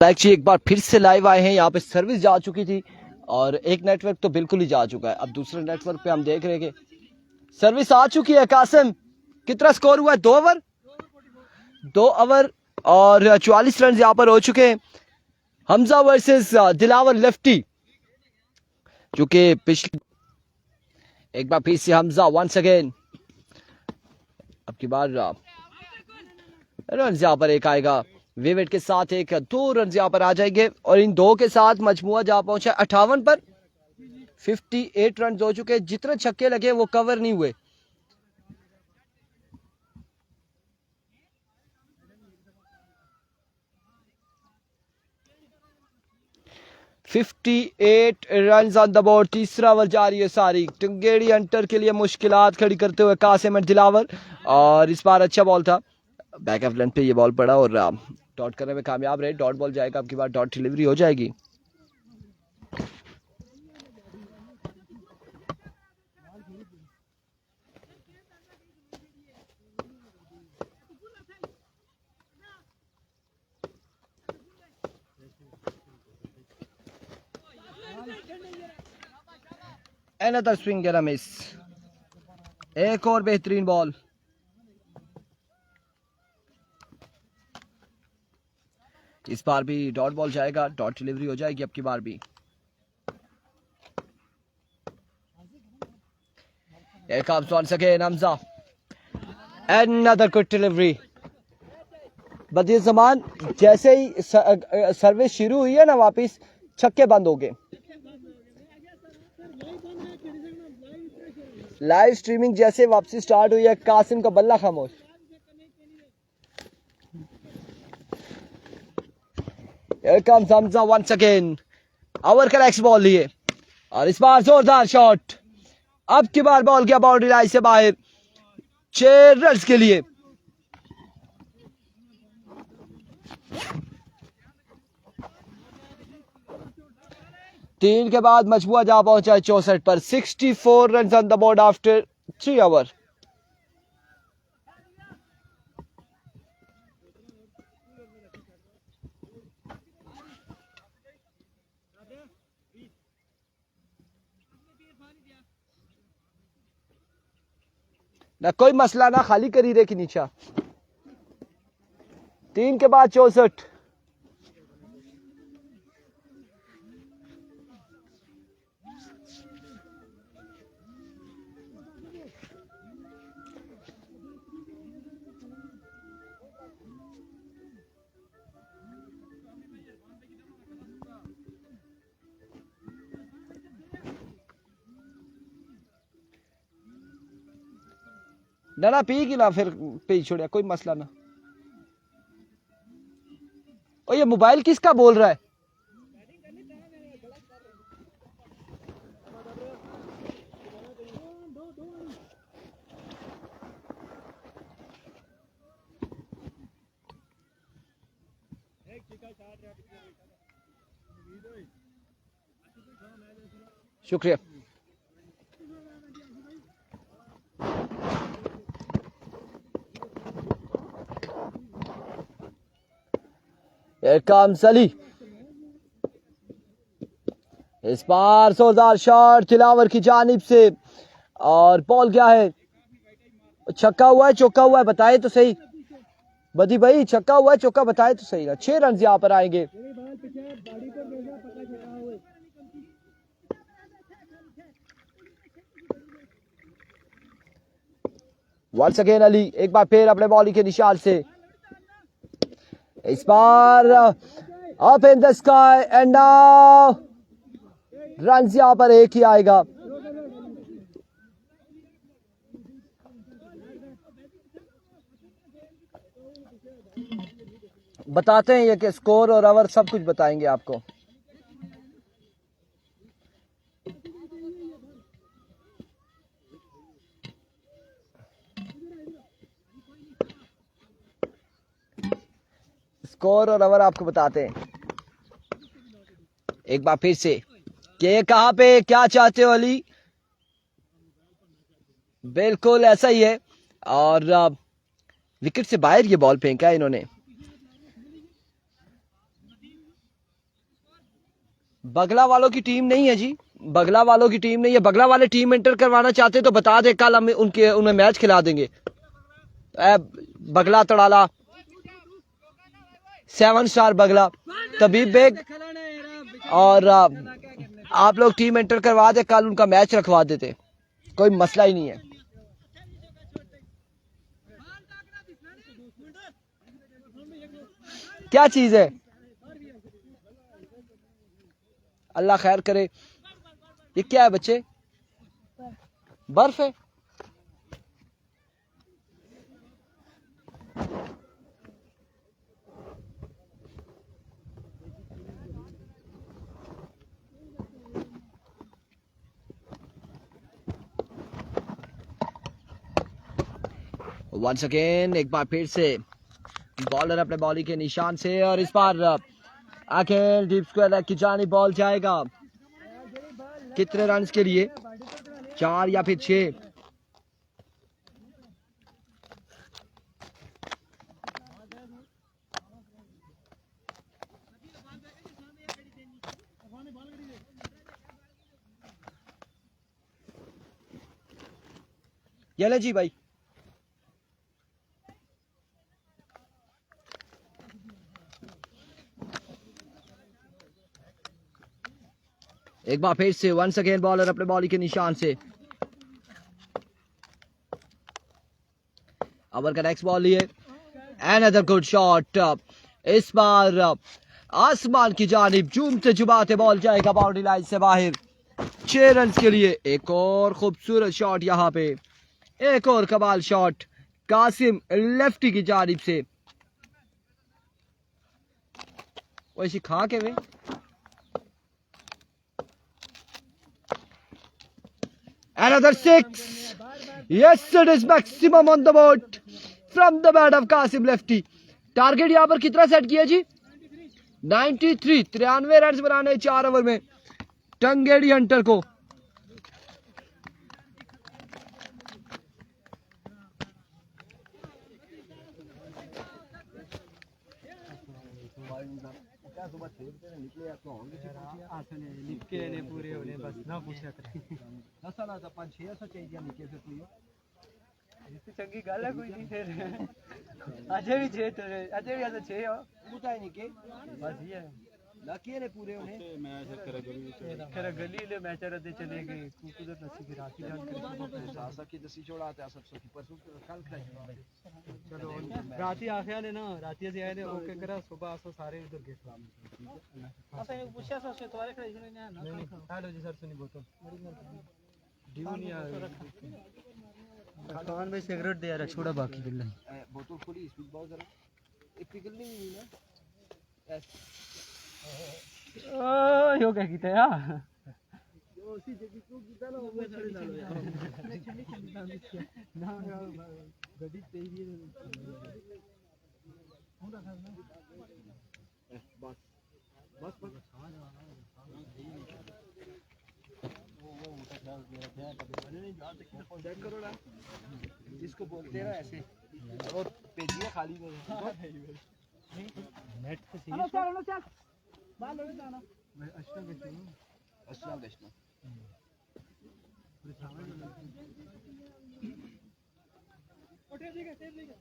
Actually एक बार फिर से लाइव आए हैं। यहाँ पे सर्विस जा चुकी थी और एक नेटवर्क तो बिल्कुल ही जा चुका है। अब दूसरे नेटवर्क पे हम देख रहे हैं कि सर्विस आ चुकी है। कासिम, कितना स्कोर हुआ है? 2 ओवर और 44 रन यहाँ पर हो चुके हैं। हमजा वर्सेस दिलावर लेफ्टी, चूंकि पिछली एक बार फिर से हमजा वंस अगेन। अब की बार रन यहाँ पर एक आएगा, विकेट के साथ एक 2 रन यहाँ पर आ जाएंगे और इन 2 के साथ मजमुआ जा पहुंचा 58 पर। 58 रन हो चुके। जितने छक्के लगे वो कवर नहीं हुए। $58 रन ऑन द बोर्ड। तीसरा ओवर जारी है सारी। टंगेड़ी अंटर के लिए मुश्किलात खड़ी करते हुए कासिम एंड दिलावर, और इस बार अच्छा बॉल था। बैक ऑफ लेंथ पे ये बॉल पड़ा और डॉट करने में कामयाब रहे। डॉट बॉल जाएगा, अब की बार डॉट डिलीवरी हो जाएगी। Another swing and a miss। एक और बेहतरीन बॉल। इस बार भी डॉट बॉल जाएगा, डॉट डिलीवरी हो जाएगी अब की बार भी। Here comes once again Hamza। Another good delivery। बदिर Zaman, जैसे ही सर्विस शुरू हुई है ना, वापिस छक्के बंद हो गए। लाइव स्ट्रीमिंग जैसे वापसी स्टार्ट हुई है, कासिम का बल्ला खामोश। Here comes Hamza once again। Over का नेक्स्ट बॉल लिए और इस बार जोरदार शॉट। अब की बार बॉल गया बाउंड्री लाइन से बाहर 6 रन के लिए। तीन के बाद मजबूआ जा पहुंचा है 64 पर। 64 run on the board after 3 over. ना कोई मसला ना, खाली करी रे की नीचा। 3 के बाद 64। ना पी की ना, फिर पी छोड़िया, कोई मसला ना। और ये मोबाइल किसका बोल रहा है? शुक्रिया। Here comes Ali. इस बार जोरदार शॉट दिलावर की जानिब से और बॉल क्या है? छक्का हुआ है, चौका हुआ है, बताए तो सही बदी भाई। छक्का हुआ है, चौका बताए तो सही ना। 6 रन यहाँ पर आएंगे। वंस अगेन अली, एक बार फिर अपने बॉलिंग के निशान से। इस बार up in the sky and now run यहां पर एक ही आएगा। बताते हैं ये कि स्कोर और ओवर सब कुछ बताएंगे आपको। स्कोर और ओवर आपको बताते हैं एक बार फिर से कि कहां पे क्या चाहते हो अली। बिल्कुल ऐसा ही है और विकेट से बाहर ये बॉल फेंका है इन्होंने। बगला वालों की टीम नहीं है जी, बगला वालों की टीम नहीं है। बगला वाले टीम एंटर करवाना चाहते तो बता दे, कल हम उन्हें मैच खिला देंगे। बगला तड़ाला 7 स्टार बगला तबीब बेग, और आप लोग टीम एंटर करवा दे, कल उनका मैच रखवा देते, कोई मसला ही नहीं है। क्या चीज है, अल्लाह खैर करे। ये क्या है बच्चे, बर्फ है? वंस अगेन एक बार फिर से बॉलर अपने बॉलिंग के निशान से, और इस बार अगेन डीप स्क्वायर की जानिब बॉल जाएगा। कितने रन के लिए, 4 या फिर 6? ये ले जी भाई। एक बार फिर से वंस अगेन बॉलर अपने बॉलिंग के निशान से। ओवर का नेक्स्ट बॉल लिए, अनदर गुड शॉट। इस बार आसमान की जानिब झूमते जुबाते बॉल जाएगा बाउंड्री लाइन से बाहर। 6 रन के लिए एक और खूबसूरत शॉट यहाँ पे, एक और कमाल शॉट कासिम लेफ्टी की जानिब से। वैसे खा के वे another 6. Yes, it is maximum on the board from the bat of Kasim Lefty. Target यहाँ पर कितना सेट किया जी? 93, 93 रन बनाने 4 ओवर में टंगेड़ी हंटर को। पूरे होने बस ना पूछा चंगी गल है कोई नहीं फिर अजय भी 6 अजय भी ऐसा 6 हो बूटा ही नहीं के बस ये लाकी ने पूरे होने मैच कर गली ले मैच रहते चले गए कुकुदर नसी की राती जान कर सासा की दसी छोड़ाते आ सब की परसों कल खा चलो राती आखिया ने ना राती से आए ने ओके करा सुबह आसो सारे उधर गए ऐसा ये पूछा सा से तुम्हारे खड़े सुने ना हेलो जी सर सुनी बोतल ड्यू नहीं आ खान भाई सिगरेट दे यार छोड़ा बाकी बिल्ला बोतल खुली स्पीड बहुत जरा एक पिघलनी नहीं ना ओ यो क्या कीता यार जो उसी जगह को कीता ना वो छड़ी डालो यार ना गड्डी तेज है बस बस बस चेक करो ना जिसको बोलते हैं ना ऐसे और पेजियां खाली में नेट पे चलो चलो चल बाल ले जाना मैं अच्छा गश्ना उठे ठीक है तेज लेके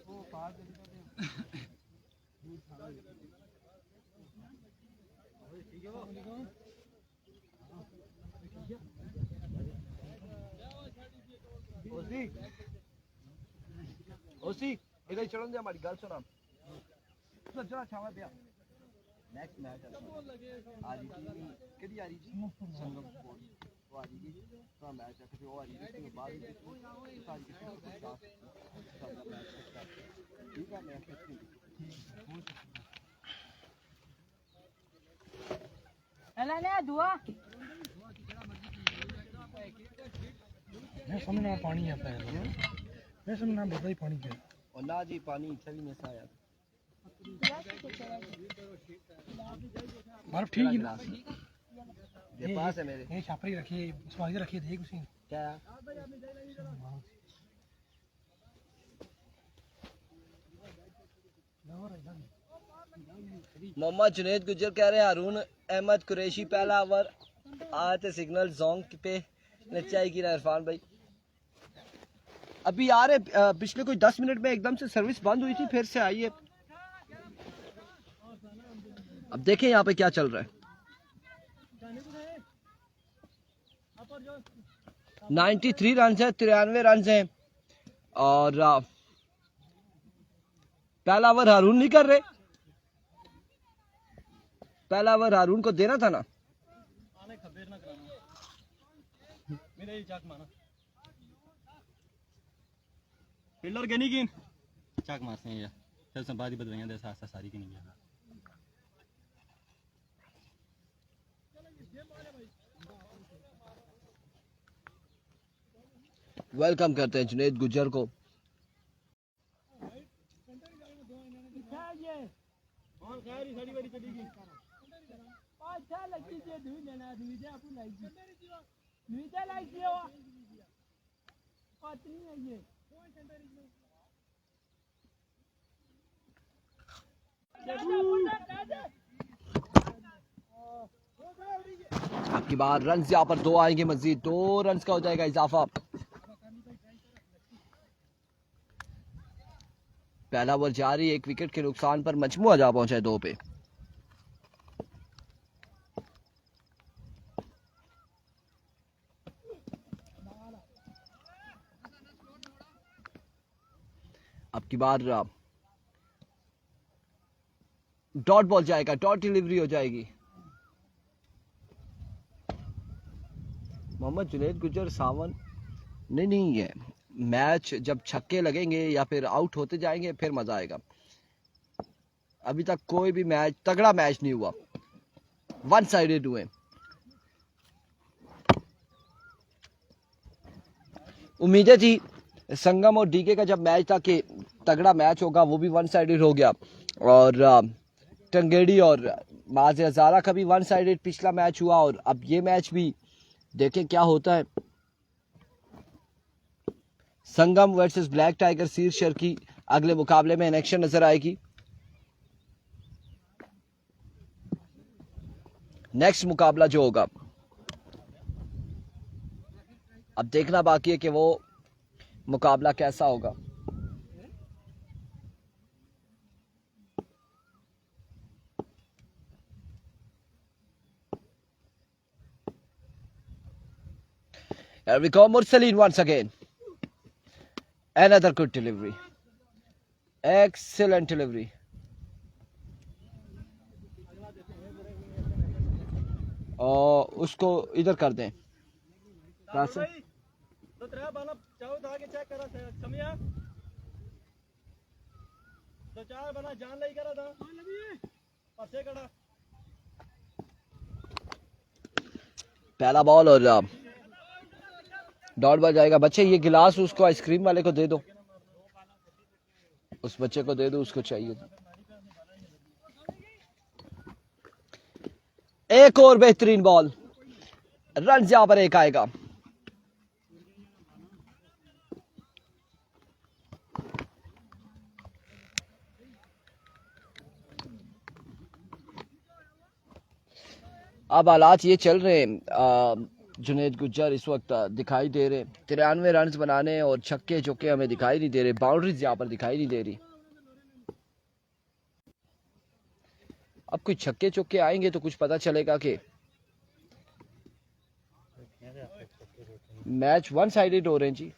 वो पास दे दूध खाना ठीक है वो ओसी ओसी इधर चढ़न दे हमारी गल सुना तो जरा छावा पे नेक्स्ट मैच आ रही थी केडी आ रही थी संगम स्पोर्ट्स वो आ रही थी तो मैच है फिर वो आ रही थी उसके बाद सारी के साथ ठीक है मैच हेलो ने दुआ मैं समझना पानी है पहले मैं समझना बहुत ही पानी है और ना जी पानी सभी में से आया बर्फ ठीक है ना ये पास है मेरे ये छापरी रखिए स्वागत रखिए देख उसी क्या और मोहम्मद जुनैद गुजर कह रहे हैं हारून अहमद कुरैशी पहला ओवर आते सिग्नल जोंग पे नचाएगी ना इरफान भाई। अभी आ रहे पिछले कोई 10 मिनट में एकदम से सर्विस बंद हुई थी, फिर से आई है। अब देखें यहाँ पे क्या चल रहा है। 93 रन है, 93 रन है और पहला ओवर हारून नहीं कर रहे। पहला ओवर हारून को देना था ना। फील्डर के नहीं गिन चाक मारते हैं या फिर संपादी बदवाइयां दे साथ सारी की नहीं है। वेलकम करते हैं जुनैद गुजर को। आपकी बार रन यहाँ पर 2 आएंगे, मजीद 2 रन का हो जाएगा इजाफा। पहला ओवर जारी, 1 विकेट के नुकसान पर मजमुआ जा पहुंचा है 2 पे। अब की बार डॉट बॉल जाएगा, डॉट डिलीवरी हो जाएगी। मोहम्मद जुनैद गुजर सावन नहीं है। मैच जब छक्के लगेंगे या फिर आउट होते जाएंगे फिर मजा आएगा। अभी तक कोई भी मैच तगड़ा मैच नहीं हुआ, 1 साइडेड हुए। उम्मीदें थी संगम और डीके का जब मैच था कि तगड़ा मैच होगा, वो भी 1 साइडेड हो गया। और टंगेड़ी और माज़ हज़ारा का भी 1 साइडेड पिछला मैच हुआ और अब ये मैच भी देखें क्या होता है। संगम वर्सेस ब्लैक टाइगर शीरशर की अगले मुकाबले में एक्शन नजर आएगी। नेक्स्ट मुकाबला जो होगा अब देखना बाकी है कि वो मुकाबला कैसा होगा। Here we go, Mursaleen once again. Another good delivery. Excellent delivery. और उसको इधर कर दें। तो त्रै बाला चाहो था कि चेक करा समझा तो 4 बाला जान नहीं करा था पासे कड़ा पहला बॉल और डॉट बॉल जाएगा। बच्चे ये गिलास उसको आइसक्रीम वाले को दे दो, उस बच्चे को दे दो, उसको चाहिए। एक और बेहतरीन बॉल, रन यहां पर 1 आएगा। अब हालात ये चल रहे हैं, जुनैद गुजर इस वक्त दिखाई दे रहे, 93 रन बनाने और छक्के चौके हमें दिखाई नहीं दे रहे, बाउंड्रीज यहाँ पर दिखाई नहीं दे रही। अब कुछ छक्के चौके आएंगे तो कुछ पता चलेगा कि मैच 1 साइडेड हो रहे हैं जी।